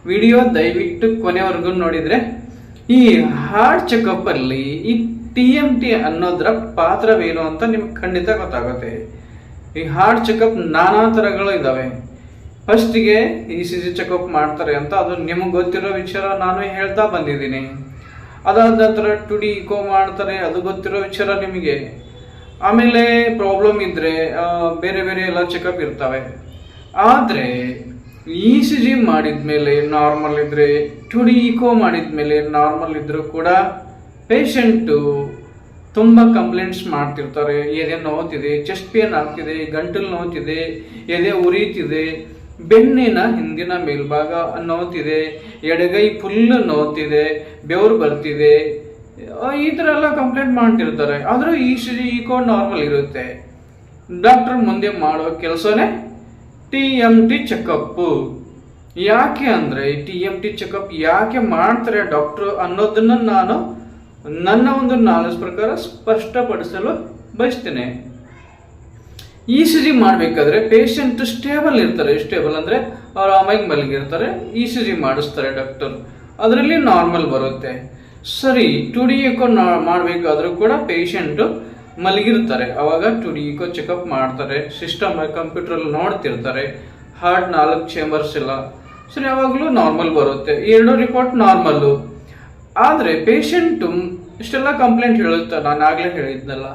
Video ದಯವಿಟ್ಟು ಕೊನೆವರೆಗೂ ನೋಡಿದ್ರೆ ಈ ಹಾರ್ಟ್ ಚೆಕಪ್ ಅಲ್ಲಿ ಈ TMT ಅನ್ನೋದ್ರ ಪಾತ್ರವೇನು ಅಂತ ನಿಮ್ಗೆ ಖಂಡಿತ ಗೊತ್ತಾಗುತ್ತೆ. ಈ ಹಾರ್ಟ್ ಚೆಕಪ್ ನಾನಾ ತರಗಳು ಇದಾವೆ. ಫಸ್ಟಿಗೆ ECG ಚೆಕಪ್ ಮಾಡ್ತಾರೆ ಅಂತ ಅದು ನಿಮಗೆ ಗೊತ್ತಿರೋ ವಿಚಾರ, ನಾನು ಹೇಳ್ತಾ ಬಂದಿದ್ದೀನಿ. ಅದಾದ ನಂತರ 2D ಇಕೋ ಮಾಡ್ತಾರೆ, ಅದು ಗೊತ್ತಿರೋ ವಿಚಾರ ನಿಮಗೆ. ಆಮೇಲೆ ಪ್ರಾಬ್ಲಮ್ ಇದ್ರೆ ಬೇರೆ ಬೇರೆ ಎಲ್ಲ ಚೆಕಪ್ ಇರ್ತವೆ. ಆದರೆ ECG ಮಾಡಿದ್ಮೇಲೆ ನಾರ್ಮಲ್ ಇದ್ರೆ, 2D ಇಕೋ ಮಾಡಿದ್ಮೇಲೆ ನಾರ್ಮಲ್ ಇದ್ರೂ ಕೂಡ ಪೇಷಂಟು ತುಂಬ ಕಂಪ್ಲೇಂಟ್ಸ್ ಮಾಡ್ತಿರ್ತಾರೆ. ಎದೆ ನೋವ್ತಿದೆ, ಚೆಸ್ಟ್ ಪೇನ್ ಆಗ್ತಿದೆ, ಗಂಟಲು ನೋವ್ತಿದೆ, ಎದೆ ಉರಿತಿದೆ, ಬೆನ್ನಿನ ಹಿಂದಿನ ಮೇಲ್ಭಾಗ ನೋವ್ತಿದೆ, ಎಡಗೈ ಫುಲ್ ನೋವ್ತಿದೆ, ಬೆವರು ಬರ್ತಿದೆ, ಈ ಥರ ಎಲ್ಲ ಕಂಪ್ಲೇಂಟ್ ಮಾಡ್ತಿರ್ತಾರೆ. ಆದರೂ ECG ಇಕೋ ನಾರ್ಮಲ್ ಇರುತ್ತೆ. ಡಾಕ್ಟರ್ ಮುಂದೆ ಮಾಡೋ ಕೆಲಸನೇ TMT ಚೆಕಪ್ಪು. ಯಾಕೆ ಅಂದರೆ TMT ಚೆಕಪ್ ಯಾಕೆ ಮಾಡ್ತಾರೆ ಡಾಕ್ಟ್ರು ಅನ್ನೋದನ್ನು ನಾನು ನನ್ನ ಒಂದು ನಾಲೆಜ್ ಪ್ರಕಾರ ಸ್ಪಷ್ಟಪಡಿಸಲು ಬಯಸ್ತೇನೆ. ECG ಮಾಡಬೇಕಾದ್ರೆ ಪೇಷಂಟ್ ಸ್ಟೇಬಲ್ ಇರ್ತಾರೆ. ಸ್ಟೇಬಲ್ ಅಂದರೆ ಆರಾಮಾಗಿ ಮಲಗಿರ್ತಾರೆ. ECG ಮಾಡಿಸ್ತಾರೆ ಡಾಕ್ಟರ್, ಅದರಲ್ಲಿ ನಾರ್ಮಲ್ ಬರುತ್ತೆ. ಸರಿ, 2D ಇಕೋ ಮಾಡಬೇಕಾದ್ರೂ ಕೂಡ ಪೇಷಂಟು ಮಲಗಿರ್ತಾರೆ. ಅವಾಗ 2D ಇಕೋ ಚೆಕಪ್ ಮಾಡ್ತಾರೆ. ಸಿಸ್ಟಮ್ ಕಂಪ್ಯೂಟ್ರಲ್ಲಿ ನೋಡ್ತಿರ್ತಾರೆ. ಹಾರ್ಟ್ 4 ಚೇಂಬರ್ಸ್ ಇಲ್ಲ. ಸರಿ, ಯಾವಾಗಲೂ ನಾರ್ಮಲ್ ಬರುತ್ತೆ. 2 ರಿಪೋರ್ಟ್ ನಾರ್ಮಲ್ಲು. ಆದರೆ ಪೇಷಂಟು ಇಷ್ಟೆಲ್ಲ ಕಂಪ್ಲೇಂಟ್ ಹೇಳುತ್ತಾರೆ, ನಾನು ಆಗಲೇ ಹೇಳಿದ್ನಲ್ಲ,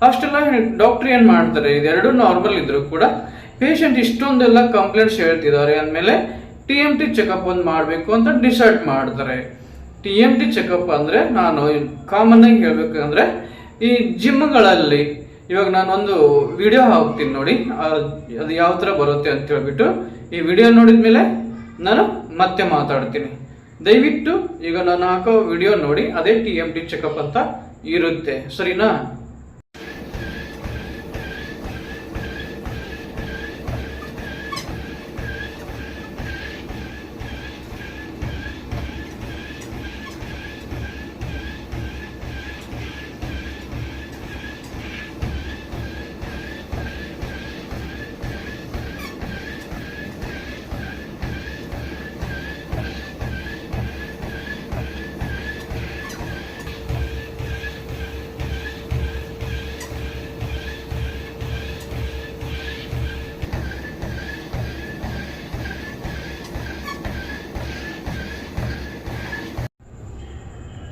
ಅಷ್ಟೆಲ್ಲ ಡಾಕ್ಟ್ರ್ ಏನು ಮಾಡ್ತಾರೆ, ಇದೆರಡು ನಾರ್ಮಲ್ ಇದ್ರೂ ಕೂಡ ಪೇಷಂಟ್ ಇಷ್ಟೊಂದೆಲ್ಲ ಕಂಪ್ಲೇಂಟ್ಸ್ ಹೇಳ್ತಿದ್ದಾರೆ ಅಂದಮೇಲೆ TMT ಚೆಕಪ್ ಒಂದು ಮಾಡಬೇಕು ಅಂತ ಡಿಸೈಡ್ ಮಾಡ್ತಾರೆ. TMT ಚೆಕಪ್ ಅಂದರೆ ನಾನು ಕಾಮನ್ ಆಗಿ ಹೇಳ್ಬೇಕಂದ್ರೆ ಈ ಜಿಮ್ಗಳಲ್ಲಿ, ಇವಾಗ ನಾನೊಂದು ವಿಡಿಯೋ ಹಾಕ್ತೀನಿ ನೋಡಿ, ಅದು ಯಾವ ಥರ ಬರುತ್ತೆ ಅಂತ ಹೇಳ್ಬಿಟ್ಟು ಈ ವಿಡಿಯೋ ನೋಡಿದ ಮೇಲೆ ನಾನು ಮತ್ತೆ ಮಾತಾಡ್ತೀನಿ. ದಯವಿಟ್ಟು ಈಗ ನಾನು ಹಾಕೋ ವಿಡಿಯೋ ನೋಡಿ, ಅದೇ TMT ಚೆಕಪ್ ಅಂತ ಇರುತ್ತೆ. ಸರಿನಾ?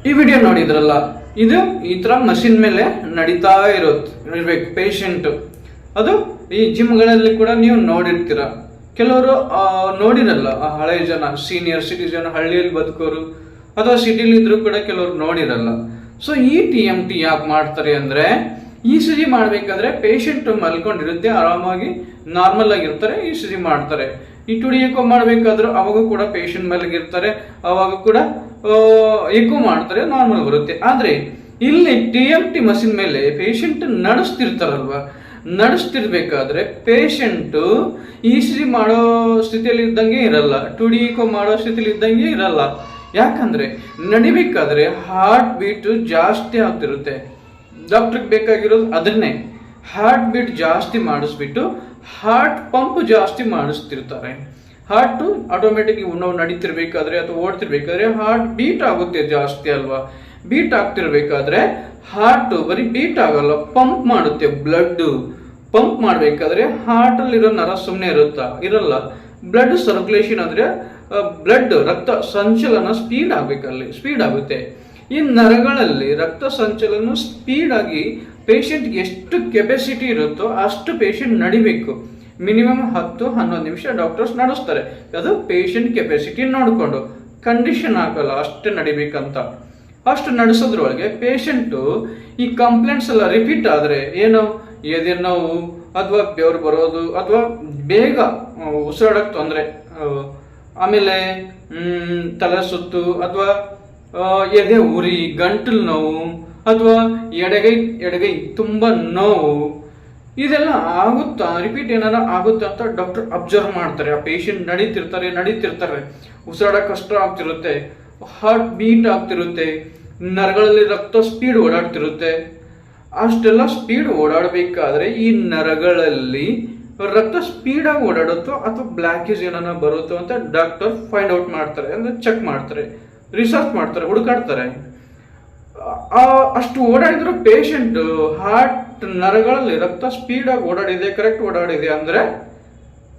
ಈ ವಿಡಿಯೋ ನೋಡಿದ್ರಲ್ಲ, ಇದು ಈ ತರ ಮಷಿನ್ ಮೇಲೆ ನಡೀತಾ ಇರ್ಬೇಕು ಪೇಷಂಟ್. ಅದು ಈ ಜಿಮ್ಗಳಲ್ಲಿ ಕೂಡ ನೀವು ನೋಡಿರ್ತೀರ. ಕೆಲವರು ನೋಡಿರಲ್ಲ, ಹಳೆ ಜನ, ಸೀನಿಯರ್ ಸಿಟಿಜನ್, ಹಳ್ಳಿಯಲ್ಲಿ ಬದುಕೋರು ಅಥವಾ ಸಿಟಿಲಿ ಇದ್ರು ಕೂಡ ಕೆಲವರು ನೋಡಿರಲ್ಲ. ಸೊ ಈ TMT ಯಾಕೆ ಮಾಡ್ತಾರೆ ಅಂದ್ರೆ, ECG ಮಾಡಬೇಕಾದ್ರೆ ಪೇಷಂಟ್ ಮಲ್ಕೊಂಡಿರುತ್ತೆ, ಆರಾಮಾಗಿ ನಾರ್ಮಲ್ ಆಗಿರ್ತಾರೆ, ECG ಮಾಡ್ತಾರೆ. ಈ 2D ಇಕೋ ಮಾಡಬೇಕಾದ್ರೂ ಅವಾಗ ಕೂಡ ಪೇಷಂಟ್ ಮಲಗಿರ್ತಾರೆ, ಅವಾಗ ಕೂಡ ಎಕೋ ಮಾಡ್ತಾರೆ, ನಾರ್ಮಲ್ ಬರುತ್ತೆ. ಆದರೆ ಇಲ್ಲಿ TMT ಮಷಿನ್ ಮೇಲೆ ಪೇಷಂಟ್ ನಡೆಸ್ತಿರ್ತಾರಲ್ವಾ, ನಡೆಸ್ತಿರ್ಬೇಕಾದ್ರೆ ಪೇಷಂಟು ECG ಮಾಡೋ ಸ್ಥಿತಿಯಲ್ಲಿ ಇದ್ದಂಗೆ ಇರಲ್ಲ, 2D ಇಕೋ ಮಾಡೋ ಸ್ಥಿತಿಯಲ್ಲಿ ಇದ್ದಂಗೆ ಇರಲ್ಲ. ಯಾಕಂದ್ರೆ ನಡಿಬೇಕಾದ್ರೆ ಹಾರ್ಟ್ ಬೀಟ್ ಜಾಸ್ತಿ ಆಗ್ತಿರುತ್ತೆ. ಡಾಕ್ಟ್ರಿಗೆ ಬೇಕಾಗಿರೋದು ಅದನ್ನೇ, ಹಾರ್ಟ್ ಬೀಟ್ ಜಾಸ್ತಿ ಮಾಡಿಸ್ಬಿಟ್ಟು ಹಾರ್ಟ್ ಪಂಪ್ ಜಾಸ್ತಿ ಮಾಡಿಸ್ತಿರ್ತಾರೆ. ಹಾರ್ಟ್ ಆಟೋಮೆಟಿಕ್ ನಾವು ನಡೀತಿರ್ಬೇಕಾದ್ರೆ ಅಥವಾ ಓಡ್ತಿರ್ಬೇಕಾದ್ರೆ ಹಾರ್ಟ್ ಬೀಟ್ ಆಗುತ್ತೆ ಜಾಸ್ತಿ ಅಲ್ವಾ. ಬೀಟ್ ಆಗ್ತಿರ್ಬೇಕಾದ್ರೆ ಹಾರ್ಟ್ ಬರೀ ಬೀಟ್ ಆಗಲ್ಲ, ಪಂಪ್ ಮಾಡುತ್ತೆ. ಬ್ಲಡ್ ಪಂಪ್ ಮಾಡಬೇಕಾದ್ರೆ ಹಾರ್ಟ್ ಅಲ್ಲಿರೋ ನರ ಸುಮ್ಮನೆ ಇರಲ್ಲ. ಬ್ಲಡ್ ಸರ್ಕ್ಯುಲೇಷನ್ ಅಂದ್ರೆ ಬ್ಲಡ್ ರಕ್ತ ಸಂಚಲನ ಸ್ಪೀಡ್ ಆಗುತ್ತೆ. ಈ ನರಗಳಲ್ಲಿ ರಕ್ತ ಸಂಚಲನ ಸ್ಪೀಡ್ ಆಗಿ ಪೇಷಂಟ್ಗೆ ಎಷ್ಟು ಕೆಪಾಸಿಟಿ ಇರುತ್ತೋ ಅಷ್ಟು ಪೇಷಂಟ್ ನಡಿಬೇಕು. ಮಿನಿಮಮ್ 10-11 ನಿಮಿಷ ಡಾಕ್ಟರ್ಸ್ ನಡೆಸ್ತಾರೆ. ಅದು ಪೇಷಂಟ್ ಕೆಪಾಸಿಟಿ ನೋಡಿಕೊಂಡು, ಕಂಡೀಷನ್ ಹಾಕಲ್ಲ ಅಷ್ಟೇ ನಡಿಬೇಕಂತ. ಅಷ್ಟು ನಡೆಸೋದ್ರೊಳಗೆ ಪೇಷಂಟು ಈ ಕಂಪ್ಲೇಂಟ್ಸ್ ಎಲ್ಲ ರಿಪೀಟ್ ಆದರೆ, ಏನು ಎದೆ ನೋವು ಅಥವಾ ಬೆವರು ಬರೋದು ಅಥವಾ ಬೇಗ ಉಸಿರಾಡಕ್ಕೆ ತೊಂದರೆ, ಆಮೇಲೆ ತಲೆ ಸುತ್ತು ಅಥವಾ ಎದೆ ಉರಿ, ಗಂಟಲು ನೋವು ಅಥವಾ ಎಡಗೈ ತುಂಬಾ ನೋವು, ಇದೆಲ್ಲ ಆಗುತ್ತಾ, ರಿಪೀಟ್ ಏನಾರ ಆಗುತ್ತಾ ಅಂತ ಡಾಕ್ಟರ್ ಅಬ್ಸರ್ವ್ ಮಾಡ್ತಾರೆ. ಆ ಪೇಷಂಟ್ ನಡೀತಿರ್ತಾರೆ, ಉಸಿರಾಡಕ್ಕೆ ಕಷ್ಟ ಆಗ್ತಿರುತ್ತೆ, ಹಾರ್ಟ್ ಬೀಟ್ ಆಗ್ತಿರುತ್ತೆ, ನರಗಳಲ್ಲಿ ರಕ್ತ ಸ್ಪೀಡ್ ಓಡಾಡ್ತಿರುತ್ತೆ. ಅಷ್ಟೆಲ್ಲ ಸ್ಪೀಡ್ ಓಡಾಡಬೇಕಾದ್ರೆ ಈ ನರಗಳಲ್ಲಿ ರಕ್ತ ಸ್ಪೀಡಾಗಿ ಓಡಾಡುತ್ತೋ ಅಥವಾ ಬ್ಲ್ಯಾಕೇಜ್ ಏನಾನ ಬರುತ್ತೋ ಅಂತ ಡಾಕ್ಟರ್ ಫೈಂಡ್ ಔಟ್ ಮಾಡ್ತಾರೆ, ಅಂದರೆ ಚೆಕ್ ಮಾಡ್ತಾರೆ, ರಿಸರ್ಚ್ ಮಾಡ್ತಾರೆ, ಹುಡುಕಾಡ್ತಾರೆ. ಅಷ್ಟು ಓಡಾಡಿದ್ರು ಪೇಷಂಟ್ ಹಾರ್ಟ್ ನರಗಳಲ್ಲಿ ರಕ್ತ ಸ್ಪೀಡಾಗಿ ಓಡಾಡಿದೆ, ಕರೆಕ್ಟ್ ಓಡಾಡಿದೆ ಅಂದರೆ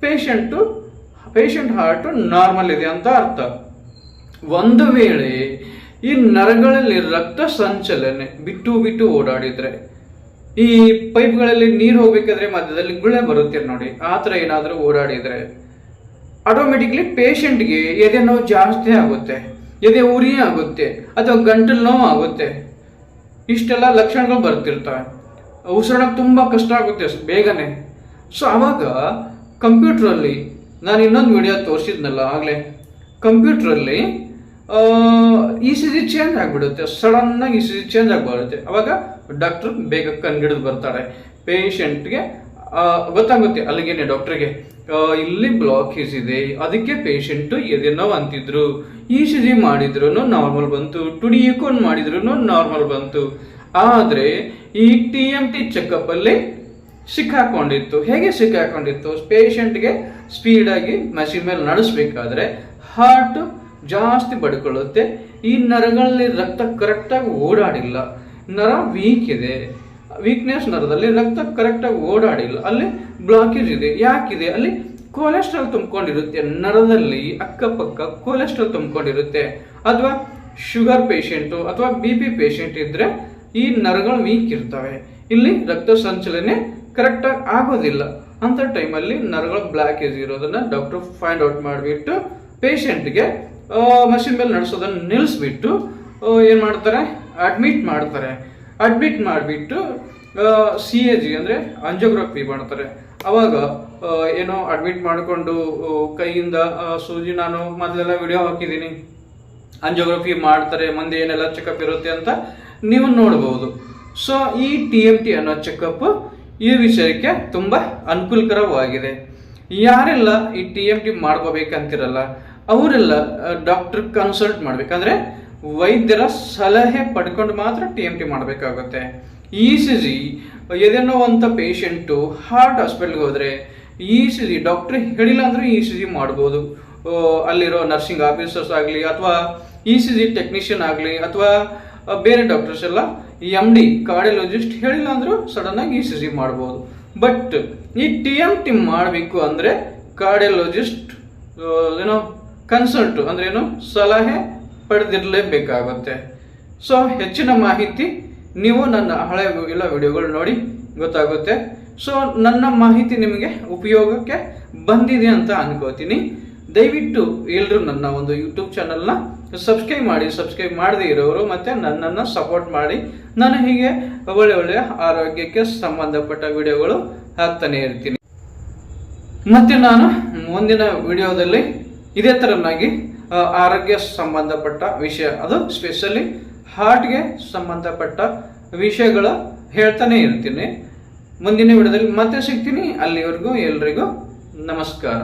ಪೇಷಂಟ್ ಹಾರ್ಟ್ ನಾರ್ಮಲ್ ಇದೆ ಅಂತ ಅರ್ಥ. ಒಂದು ವೇಳೆ ಈ ನರಗಳಲ್ಲಿ ರಕ್ತ ಸಂಚಲನೆ ಬಿಟ್ಟು ಬಿಟ್ಟು ಓಡಾಡಿದ್ರೆ, ಈ ಪೈಪ್ಗಳಲ್ಲಿ ನೀರು ಹೋಗ್ಬೇಕಾದ್ರೆ ಮಧ್ಯದಲ್ಲಿ ಗುಳೆ ಬರುತ್ತೆ ನೋಡಿ, ಆ ಥರ ಏನಾದರೂ ಓಡಾಡಿದ್ರೆ ಆಟೋಮೆಟಿಕ್ಲಿ ಪೇಷಂಟ್ಗೆ ಎದೆ ನೋವು ಜಾಸ್ತಿ ಆಗುತ್ತೆ, ಎದೆ ಉರಿ ಆಗುತ್ತೆ, ಅಥವಾ ಗಂಟಲು ನೋವು ಆಗುತ್ತೆ. ಇಷ್ಟೆಲ್ಲ ಲಕ್ಷಣಗಳು ಬರ್ತಿರ್ತವೆ. ಉಸಿರಾಡೋಕೆ ತುಂಬ ಕಷ್ಟ ಆಗುತ್ತೆ ಬೇಗನೆ. ಸೊ ಆವಾಗ ಕಂಪ್ಯೂಟ್ರಲ್ಲಿ ನಾನು ಇನ್ನೊಂದು ವಿಡಿಯೋ ತೋರಿಸಿದ್ನಲ್ಲ ಆಗಲೇ, ಕಂಪ್ಯೂಟ್ರಲ್ಲಿ ECG ಚೇಂಜ್ ಆಗಿಬಿಡುತ್ತೆ, ಸಡನ್ನಾಗಿ ECG ಚೇಂಜ್ ಆಗಿಬಿಡುತ್ತೆ. ಅವಾಗ ಡಾಕ್ಟ್ರು ಬೇಗ ಕಂಡುಹಿಡಿದು ಬರ್ತಾರೆ. ಪೇಷಂಟ್ಗೆ ಗೊತ್ತಾಗುತ್ತೆ ಅಲ್ಲಿಗೇನೆ ಡಾಕ್ಟ್ರಿಗೆ ಇಲ್ಲಿ ಬ್ಲಾಕೇಜ್ ಇದೆ, ಅದಕ್ಕೆ ಪೇಷಂಟ್ ಎದೆ ನೋವು ಅಂತಿದ್ರು, ECG ಮಾಡಿದ್ರು ನಾರ್ಮಲ್ ಬಂತು, ಟುಡಿ ಇಕೋನ್ ಮಾಡಿದ್ರು ನಾರ್ಮಲ್ ಬಂತು. ಆದರೆ ಈ TMT ಚೆಕಪ್ ಅಲ್ಲಿ ಸಿಕ್ಕಾಕೊಂಡಿತ್ತು. ಹೇಗೆ ಸಿಕ್ಕಾಕೊಂಡಿತ್ತು? ಪೇಷಂಟ್ಗೆ ಸ್ಪೀಡಾಗಿ ಮಷಿನ್ ಮೇಲೆ ನಡೆಸಬೇಕಾದ್ರೆ ಹಾರ್ಟ್ ಜಾಸ್ತಿ ಬಡ್ಕೊಳ್ಳುತ್ತೆ, ಈ ನರಗಳಲ್ಲಿ ರಕ್ತ ಕರೆಕ್ಟಾಗಿ ಓಡಾಡಿಲ್ಲ, ನರ ವೀಕ್ ಇದೆ, ವೀಕ್ನೆಸ್ ನರದಲ್ಲಿ ರಕ್ತ ಕರೆಕ್ಟಾಗಿ ಓಡಾಡಿಲ್ಲ, ಅಲ್ಲಿ ಬ್ಲಾಕೇಜ್ ಇದೆ. ಯಾಕಿದೆ? ಅಲ್ಲಿ ಕೊಲೆಸ್ಟ್ರಾಲ್ ತುಂಬಿಕೊಂಡಿರುತ್ತೆ, ನರದಲ್ಲಿ ಅಕ್ಕಪಕ್ಕ ಕೊಲೆಸ್ಟ್ರಾಲ್ ತುಂಬಿಕೊಂಡಿರುತ್ತೆ. ಅಥವಾ ಶುಗರ್ ಪೇಷಂಟು ಅಥವಾ BP ಪೇಷಂಟ್ ಇದ್ರೆ ಈ ನರಗಳು ವೀಕ್ ಇರ್ತವೆ, ಇಲ್ಲಿ ರಕ್ತ ಸಂಚಲನೆ ಕರೆಕ್ಟಾಗಿ ಆಗೋದಿಲ್ಲ. ಅಂಥ ಟೈಮಲ್ಲಿ ನರಗಳು ಬ್ಲಾಕೇಜ್ ಇರೋದನ್ನ ಡಾಕ್ಟರ್ ಫೈಂಡ್ ಔಟ್ ಮಾಡಿಬಿಟ್ಟು ಪೇಷಂಟ್ಗೆ ಮಷಿನ್ ಮೇಲೆ ನಡೆಸೋದನ್ನು ನಿಲ್ಲಿಸ್ಬಿಟ್ಟು ಏನು ಮಾಡ್ತಾರೆ? ಅಡ್ಮಿಟ್ ಮಾಡ್ತಾರೆ. ಅಡ್ಮಿಟ್ ಮಾಡಿಬಿಟ್ಟು CAG ಅಂದರೆ ಅಂಜಿಯೋಗ್ರಫಿ ಮಾಡ್ತಾರೆ. ಅವಾಗ ಏನೋ ಅಡ್ಮಿಟ್ ಮಾಡಿಕೊಂಡು ಕೈಯಿಂದ ಸೂಜಿ, ನಾನು ಮೊದಲೆಲ್ಲ ವಿಡಿಯೋ ಹಾಕಿದ್ದೀನಿ, ಅಂಜಿಯೋಗ್ರಫಿ ಮಾಡ್ತಾರೆ, ಮಂದಿ ಏನೆಲ್ಲ ಚೆಕಪ್ ಇರುತ್ತೆ ಅಂತ ನೀವು ನೋಡ್ಬೋದು. ಸೊ ಈ TMT ಅನ್ನೋ ಚೆಕಪ್ ಈ ವಿಷಯಕ್ಕೆ ತುಂಬ ಅನುಕೂಲಕರವಾಗಿದೆ. ಯಾರೆಲ್ಲ ಈ TMT ಮಾಡ್ಕೋಬೇಕಂತಿರಲ್ಲ ಅವರೆಲ್ಲ ಡಾಕ್ಟರ್ ಕನ್ಸಲ್ಟ್ ಮಾಡ್ಬೇಕಂದ್ರೆ ವೈದ್ಯರ ಸಲಹೆ ಪಡ್ಕೊಂಡು ಮಾತ್ರ TMT ಮಾಡಬೇಕಾಗುತ್ತೆ. ECG ಎದೆ ನೋವಂಥ ಪೇಷಂಟು ಹಾರ್ಟ್ ಹಾಸ್ಪಿಟಲ್ಗೆ ಹೋದರೆ ECG ಡಾಕ್ಟ್ರ್ ಹೇಳಿಲ್ಲ ಅಂದ್ರೆ ECG ಮಾಡ್ಬೋದು. ಅಲ್ಲಿರೋ ನರ್ಸಿಂಗ್ ಆಫೀಸರ್ಸ್ ಆಗಲಿ ಅಥವಾ ECG ಟೆಕ್ನಿಷಿಯನ್ ಆಗಲಿ ಅಥವಾ ಬೇರೆ ಡಾಕ್ಟರ್ಸ್ ಎಲ್ಲ MD ಕಾರ್ಡಿಯಾಲಜಿಸ್ಟ್ ಹೇಳಿಲ್ಲ ಅಂದರೂ ಸಡನ್ನಾಗಿ ECG ಮಾಡ್ಬೋದು. ಬಟ್ ಈ TMT ಮಾಡಬೇಕು ಅಂದರೆ ಕಾರ್ಡಿಯಾಲಜಿಸ್ಟ್ ಕನ್ಸಲ್ಟ್ ಅಂದ್ರೆ ಸಲಹೆ ಪಡೆದಿರಲೇಬೇಕಾಗುತ್ತೆ. ಸೊ ಹೆಚ್ಚಿನ ಮಾಹಿತಿ ನೀವು ನನ್ನ ಹಳೆ ಎಲ್ಲ ವಿಡಿಯೋಗಳು ನೋಡಿ ಗೊತ್ತಾಗುತ್ತೆ. ಸೊ ನನ್ನ ಮಾಹಿತಿ ನಿಮಗೆ ಉಪಯೋಗಕ್ಕೆ ಬಂದಿದೆ ಅಂತ ಅನ್ಕೋತೀನಿ. ದಯವಿಟ್ಟು ಎಲ್ಲರೂ ನನ್ನ ಒಂದು ಯೂಟ್ಯೂಬ್ ಚಾನಲ್ನ ಸಬ್ಸ್ಕ್ರೈಬ್ ಮಾಡಿ, ಸಬ್ಸ್ಕ್ರೈಬ್ ಮಾಡದೇ ಇರೋರು ಮತ್ತೆ ನನ್ನನ್ನು ಸಪೋರ್ಟ್ ಮಾಡಿ. ನಾನು ಹೀಗೆ ಒಳ್ಳೆಯ ಆರೋಗ್ಯಕ್ಕೆ ಸಂಬಂಧಪಟ್ಟ ವಿಡಿಯೋಗಳು ಹಾಕ್ತಾನೆ ಇರ್ತೀನಿ. ಮತ್ತೆ ನಾನು ಮುಂದಿನ ವಿಡಿಯೋದಲ್ಲಿ ಇದೇ ಥರನಾಗಿ ಆರೋಗ್ಯ ಸಂಬಂಧಪಟ್ಟ ವಿಷಯ, ಅದು ಸ್ಪೆಷಲಿ ಹಾರ್ಟ್ಗೆ ಸಂಬಂಧಪಟ್ಟ ವಿಷಯಗಳು ಹೇಳ್ತಾನೆ ಇರ್ತೀನಿ. ಮುಂದಿನ ವಿಡಿಯೋದಲ್ಲಿ ಮತ್ತೆ ಸಿಗ್ತೀನಿ. ಅಲ್ಲಿವರೆಗೂ ಎಲ್ರಿಗೂ ನಮಸ್ಕಾರ.